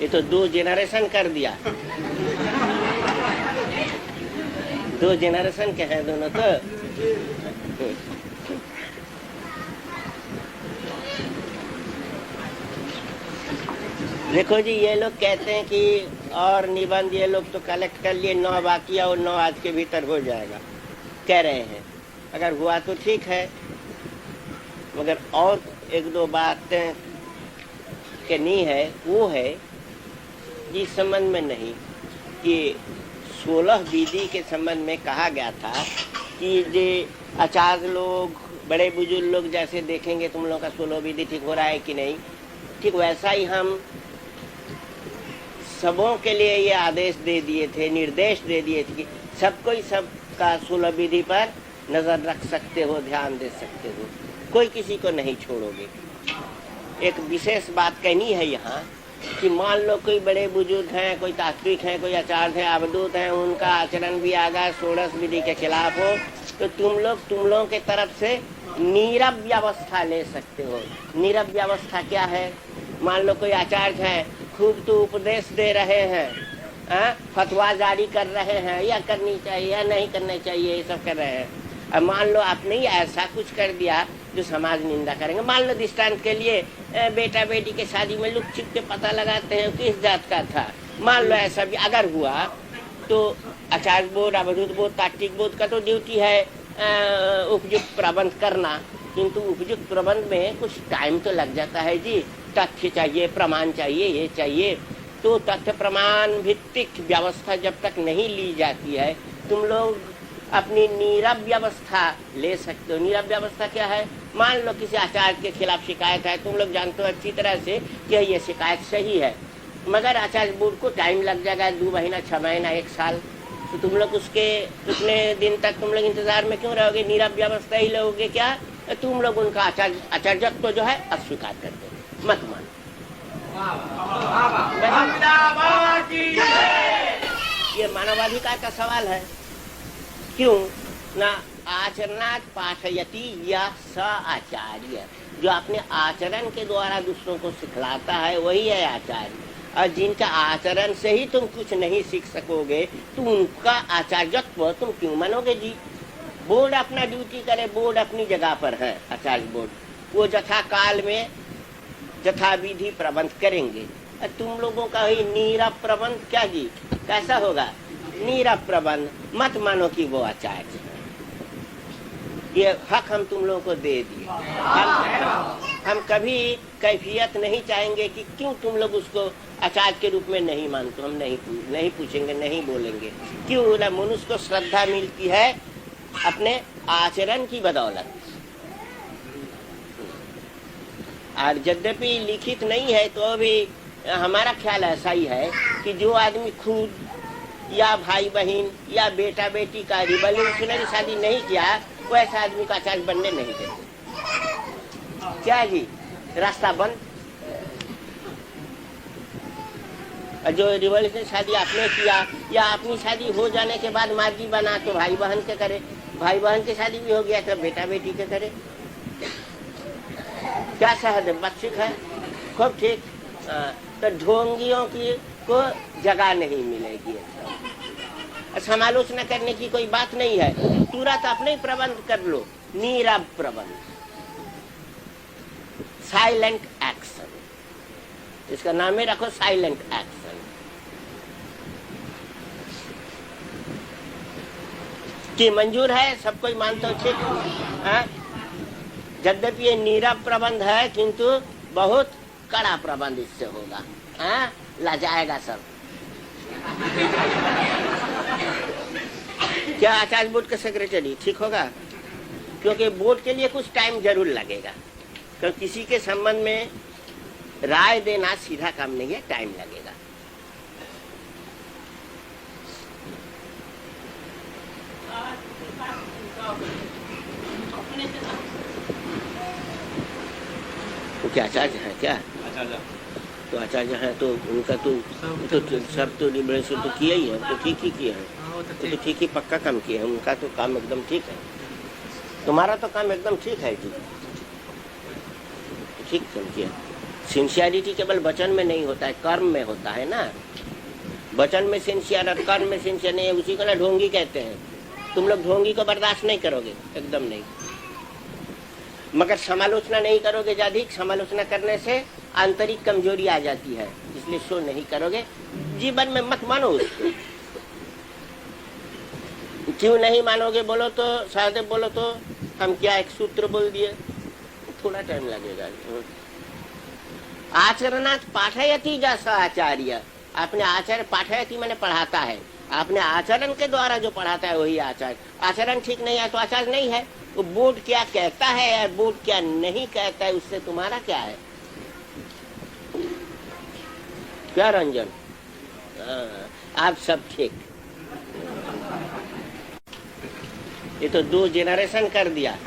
ये तो 2 जनरेशन कर दिया। 2 जनरेशन के हैं दोनों तो। देखो जी, ये लोग कहते हैं कि और निबंध ये लोग तो कलेक्ट कर लिए, 9 बाकी और 9 आज के भीतर हो जाएगा कह रहे हैं। अगर हुआ तो ठीक है, मगर और 1-2 बातें कहनी है। वो है इस संबंध में नहीं कि 16 विधि के संबंध में कहा गया था कि जे आचार्य लोग, बड़े बुजुर्ग लोग जैसे देखेंगे तुम लोग का 16 विधि ठीक हो रहा है कि नहीं, ठीक वैसा ही हम सबों के लिए ये आदेश दे दिए थे, निर्देश दे दिए थे कि सबको ही सबका 16 विधि पर नजर रख सकते हो, ध्यान दे सकते हो, कोई किसी को नहीं छोड़ोगे। एक विशेष बात कहनी है यहाँ कि मान लो कोई बड़े बुजुर्ग हैं, कोई तात्विक हैं, कोई आचार्य हैं, अवधूत हैं, उनका आचरण भी आगा 16 विधि के खिलाफ हो, तो तुम लोगों के तरफ से नीरव व्यवस्था ले सकते हो। नीरव व्यवस्था क्या है? मान लो कोई आचार्य हैं, खूब तो उपदेश दे रहे हैं, फतवा जारी कर रहे हैं, या करनी चाहिए या नहीं करनी चाहिए, ये सब कर रहे हैं। अब मान लो आपने ऐसा कुछ कर दिया जो समाज निंदा करेंगे। मान लो दृष्टांत के लिए बेटा बेटी के शादी में लुक छिप के पता लगाते हैं किस जात का था, मान लो ऐसा भी अगर हुआ तो आचार्य बोर्ड, अवधूत बोर्ड, तात्विक बोर्ड का तो ड्यूटी है उपयुक्त प्रबंध करना, किंतु उपयुक्त प्रबंध में कुछ टाइम तो लग जाता है जी। तथ्य चाहिए, प्रमाण चाहिए, ये चाहिए। तो तथ्य प्रमाण भित्तिक व्यवस्था जब तक नहीं ली जाती है, तुम लोग अपनी नीरव व्यवस्था ले सकते हो। नीरव व्यवस्था क्या है? मान लो किसी आचार्य के खिलाफ शिकायत है, तुम लोग जानते हो अच्छी तरह से कि ये शिकायत सही है, मगर आचार्य बोर्ड को टाइम लग जाएगा, 2 महीना, 6 महीना, 1 साल, तो तुम लोग उसके उतने दिन तक तुम लोग इंतजार में क्यों रहोगे? नीरव व्यवस्था ही लोगे क्या? तुम लोग उनका आचार्यत्व तो जो है अस्वीकार कर दो, मत मानो। ये मानवाधिकार का सवाल है। क्यों ना आचरणात् पाठयति या स आचार्य, जो अपने आचरण के द्वारा दूसरों को सिखलाता है वही है आचार्य। और जिनका आचरण से ही तुम कुछ नहीं सीख सकोगे तो उनका आचार्यत्व तुम क्यों मानोगे जी? बोर्ड अपना ड्यूटी करे, बोर्ड अपनी जगह पर है, आचार्य बोर्ड, वो जथा काल में जथा विधि प्रबंध करेंगे। तुम लोगों का ही नीरव प्रबंध क्या जी? कैसा होगा नीरव प्रबंध? मत मानो कि वो आचार्य है। ये हक हम तुम लोगों को दे दिए। हम कभी कैफियत नहीं चाहेंगे कि क्यों तुम लोग उसको आचार्य के रूप में नहीं मानते। हम नहीं पूछेंगे, नहीं बोलेंगे। क्यों ना? मनुष्य को श्रद्धा मिलती है अपने आचरण की बदौलत। और यद्यपि लिखित नहीं है तो भी हमारा ख्याल ऐसा ही है कि जो आदमी खुद या भाई बहन या बेटा beटी का रिवोल्यूशनरी शादी नहीं किया, वो ऐसा आदमी का आचार्य बनने नहीं देते। क्या जी? रास्ता बंद। जो रिवोल्यूशनरी शादी आपने किया या अपनी शादी हो जाने के बाद मार्गी बना तो भाई बहन के करे, भाई बहन की शादी भी हो गया तो बेटा बेटी के करे। क्या सहद बच्चिक है? खूब ठीक। तो ढोंगियों की को जगह नहीं मिलेगी। समालोचना करने की कोई बात नहीं है, तुरंत अपने प्रबंध कर लो। नीरव प्रबंध, साइलेंट एक्शन, इसका नाम ही रखो साइलेंट एक्शन। कि मंजूर है, सब कोई मानते हो, ठीक। यद्यपि ये नीरव प्रबंध है किंतु बहुत कड़ा प्रबंध इससे होगा। लजाएगा सब। क्या आचार्य बोर्ड का सेक्रेटरी ठीक होगा? क्योंकि बोर्ड के लिए कुछ टाइम जरूर लगेगा, क्योंकि किसी के संबंध में राय देना सीधा काम नहीं है, टाइम लगेगा। तो क्या आचार्य है क्या? तो आचार्य है तो उनका तो सब तो लिबरेशन तो किया ही है, तो ठीक ही किया है, तो ठीक ही पक्का काम किया है। उनका तो काम एकदम ठीक है, तुम्हारा तो काम एकदम ठीक है जी, ठीक काम किया। सिंसियरिटी केवल वचन में नहीं होता है, कर्म में होता है ना। वचन में सिंसियर और कर्म में सिंसियर नहीं है, उसी को ना ढोंगी कहते हैं। तुम लोग ढोंगी को बर्दाश्त नहीं करोगे, एकदम नहीं। मगर समालोचना नहीं करोगे, अधिक समालोचना करने से आंतरिक कमजोरी आ जाती है, इसलिए सो नहीं करोगे। जीवन में मत मानो उसको। क्यों नहीं मानोगे बोलो तो, सहदेव बोलो तो हम क्या एक सूत्र बोल दिए, थोड़ा टाइम लगेगा। आचरणात् पाठयति जस आचार्य, आपने आचार्य, पाठयति माने पढ़ाता है, आपने आचरण के द्वारा जो पढ़ाता है वही आचार्य। आचरण ठीक नहीं है तो आचार्य नहीं है। वो बोर्ड क्या कहता है या बोर्ड क्या नहीं कहता है, उससे तुम्हारा क्या है? क्या रंजन? आप सब ठीक। ये तो 2 जनरेशन कर दिया।